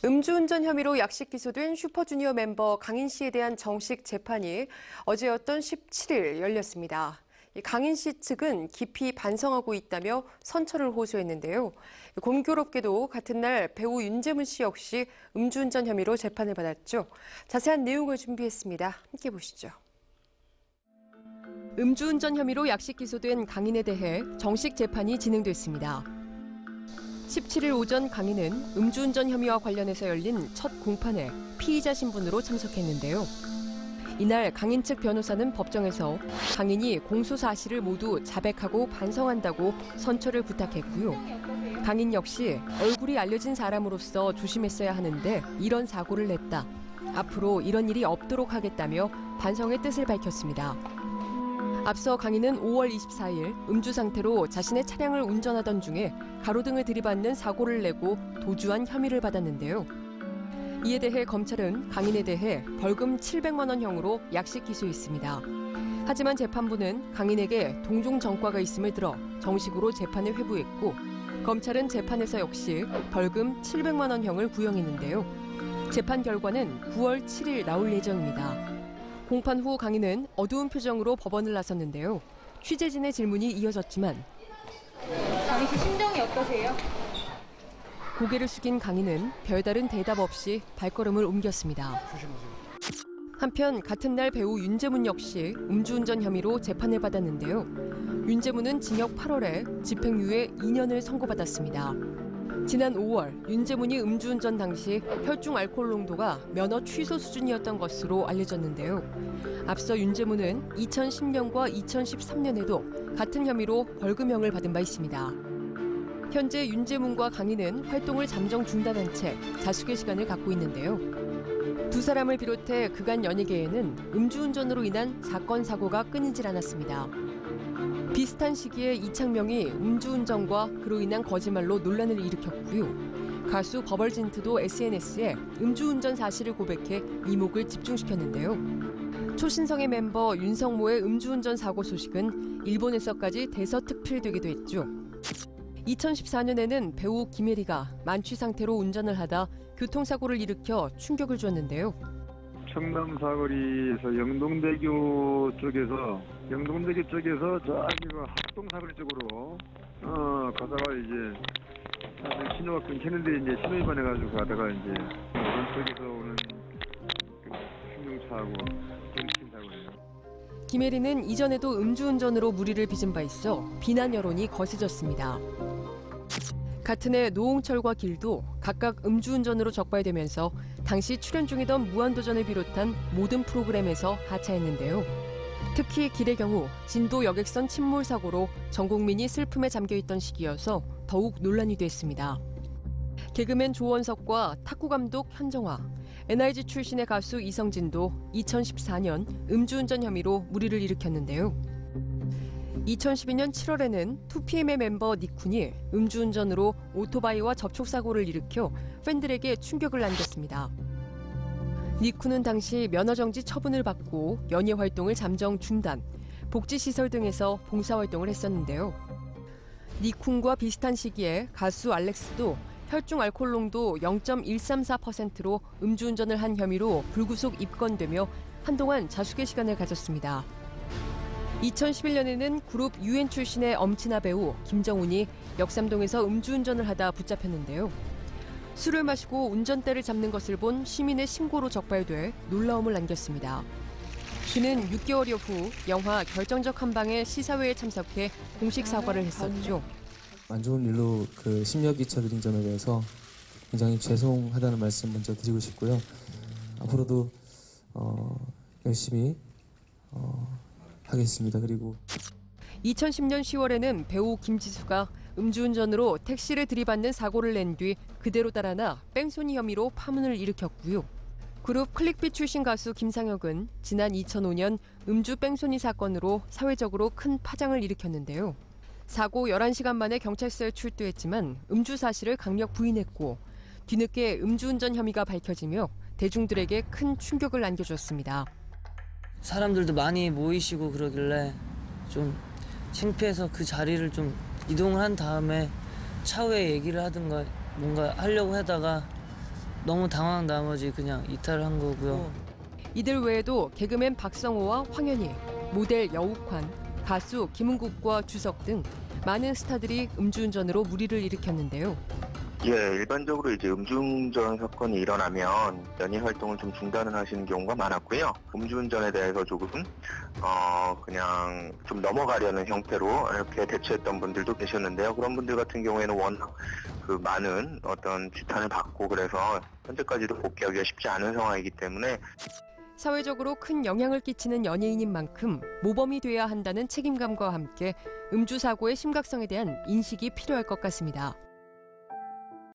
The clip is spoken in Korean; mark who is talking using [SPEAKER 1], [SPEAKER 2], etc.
[SPEAKER 1] 음주운전 혐의로 약식 기소된 슈퍼주니어 멤버 강인 씨에 대한 정식 재판이 어제였던 17일 열렸습니다. 강인 씨 측은 깊이 반성하고 있다며 선처를 호소했는데요. 공교롭게도 같은 날 배우 윤제문 씨 역시 음주운전 혐의로 재판을 받았죠. 자세한 내용을 준비했습니다. 함께 보시죠. 음주운전 혐의로 약식 기소된 강인에 대해 정식 재판이 진행됐습니다. 17일 오전 강인은 음주운전 혐의와 관련해서 열린 첫 공판에 피의자 신분으로 참석했는데요. 이날 강인 측 변호사는 법정에서 강인이 공소 사실을 모두 자백하고 반성한다고 선처를 부탁했고요. 강인 역시 얼굴이 알려진 사람으로서 조심했어야 하는데 이런 사고를 냈다. 앞으로 이런 일이 없도록 하겠다며 반성의 뜻을 밝혔습니다. 앞서 강인은 5월 24일 음주 상태로 자신의 차량을 운전하던 중에 가로등을 들이받는 사고를 내고 도주한 혐의를 받았는데요. 이에 대해 검찰은 강인에 대해 벌금 700만 원형으로 약식 기소했습니다. 하지만 재판부는 강인에게 동종 전과가 있음을 들어 정식으로 재판을 회부했고 검찰은 재판에서 역시 벌금 700만 원형을 구형했는데요. 재판 결과는 9월 7일 나올 예정입니다. 공판 후 강인은 어두운 표정으로 법원을 나섰는데요. 취재진의 질문이 이어졌지만
[SPEAKER 2] 강인 씨 심정이 어떠세요?
[SPEAKER 1] 고개를 숙인 강인은 별다른 대답 없이 발걸음을 옮겼습니다. 한편 같은 날 배우 윤제문 역시 음주운전 혐의로 재판을 받았는데요. 윤제문은 징역 8월에 집행유예 2년을 선고받았습니다. 지난 5월 윤제문이 음주운전 당시 혈중 알코올 농도가 면허 취소 수준이었던 것으로 알려졌는데요. 앞서 윤제문은 2010년과 2013년에도 같은 혐의로 벌금형을 받은 바 있습니다. 현재 윤제문과 강인은 활동을 잠정 중단한 채 자숙의 시간을 갖고 있는데요. 두 사람을 비롯해 그간 연예계에는 음주운전으로 인한 사건 사고가 끊이질 않았습니다. 비슷한 시기에 이창명이 음주운전과 그로 인한 거짓말로 논란을 일으켰고요. 가수 버벌진트도 SNS에 음주운전 사실을 고백해 이목을 집중시켰는데요. 초신성의 멤버 윤성모의 음주운전 사고 소식은 일본에서까지 대서특필되기도 했죠. 2014년에는 배우 김혜리가 만취 상태로 운전을 하다 교통사고를 일으켜 충격을 줬는데요.
[SPEAKER 3] 청남 사거리에서 영동대교 쪽에서 저기 합동사거리 쪽으로 가다가 이제 신호가 끊기는데 이제 신호 위반해가지고 가다가 이제 오른쪽에서 오는 승용차하고 부딪힌 사고예요.
[SPEAKER 1] 김혜리는 이전에도 음주운전으로 무리를 빚은 바 있어 비난 여론이 거세졌습니다. 같은 해 노홍철과 길도 각각 음주운전으로 적발되면서 당시 출연 중이던 무한도전을 비롯한 모든 프로그램에서 하차했는데요. 특히 길의 경우 진도 여객선 침몰 사고로 전 국민이 슬픔에 잠겨있던 시기여서 더욱 논란이 됐습니다. 개그맨 조원석과 탁구 감독 현정화, NRG 출신의 가수 이성진도 2014년 음주운전 혐의로 무리를 일으켰는데요. 2012년 7월에는 2PM의 멤버 니쿤이 음주운전으로 오토바이와 접촉사고를 일으켜 팬들에게 충격을 안겼습니다. 니쿤은 당시 면허정지 처분을 받고 연예 활동을 잠정 중단, 복지시설 등에서 봉사활동을 했었는데요. 니쿤과 비슷한 시기에 가수 알렉스도 혈중 알코올 농도 0.134%로 음주운전을 한 혐의로 불구속 입건되며 한동안 자숙의 시간을 가졌습니다. 2011년에는 그룹 UN 출신의 엄친아 배우 김정훈이 역삼동에서 음주운전을 하다 붙잡혔는데요. 술을 마시고 운전대를 잡는 것을 본 시민의 신고로 적발돼 놀라움을 안겼습니다. 그는 6개월여 후 영화 결정적 한방의 시사회에 참석해 공식 사과를 했었죠.
[SPEAKER 4] 안 좋은 일로 그 심력 잊혀드린 점에 대해서 굉장히 죄송하다는 말씀 먼저 드리고 싶고요. 앞으로도 열심히 하겠습니다. 그리고
[SPEAKER 1] 2010년 10월에는 배우 김지수가 음주운전으로 택시를 들이받는 사고를 낸 뒤 그대로 달아나 뺑소니 혐의로 파문을 일으켰고요. 그룹 클릭비 출신 가수 김상혁은 지난 2005년 음주 뺑소니 사건으로 사회적으로 큰 파장을 일으켰는데요. 사고 11시간 만에 경찰서에 출두했지만 음주 사실을 강력 부인했고 뒤늦게 음주운전 혐의가 밝혀지며 대중들에게 큰 충격을 안겨줬습니다.
[SPEAKER 5] 사람들도 많이 모이시고 그러길래 좀 창피해서 그 자리를 좀 이동을 한 다음에 차후에 얘기를 하든가 뭔가 하려고 하다가 너무 당황한 나머지 그냥 이탈한 거고요.
[SPEAKER 1] 이들 외에도 개그맨 박성호와 황현희, 모델 여욱환, 가수 김은국과 주석 등 많은 스타들이 음주운전으로 물의를 일으켰는데요.
[SPEAKER 6] 예, 일반적으로 이제 음주운전 사건이 일어나면 연예 활동을 좀 중단을 하시는 경우가 많았고요. 음주운전에 대해서 조금 그냥 좀 넘어가려는 형태로 이렇게 대처했던 분들도 계셨는데요. 그런 분들 같은 경우에는 워낙 그 많은 어떤 지탄을 받고 그래서 현재까지도 복귀하기가 쉽지 않은 상황이기 때문에
[SPEAKER 1] 사회적으로 큰 영향을 끼치는 연예인인 만큼 모범이 돼야 한다는 책임감과 함께 음주 사고의 심각성에 대한 인식이 필요할 것 같습니다.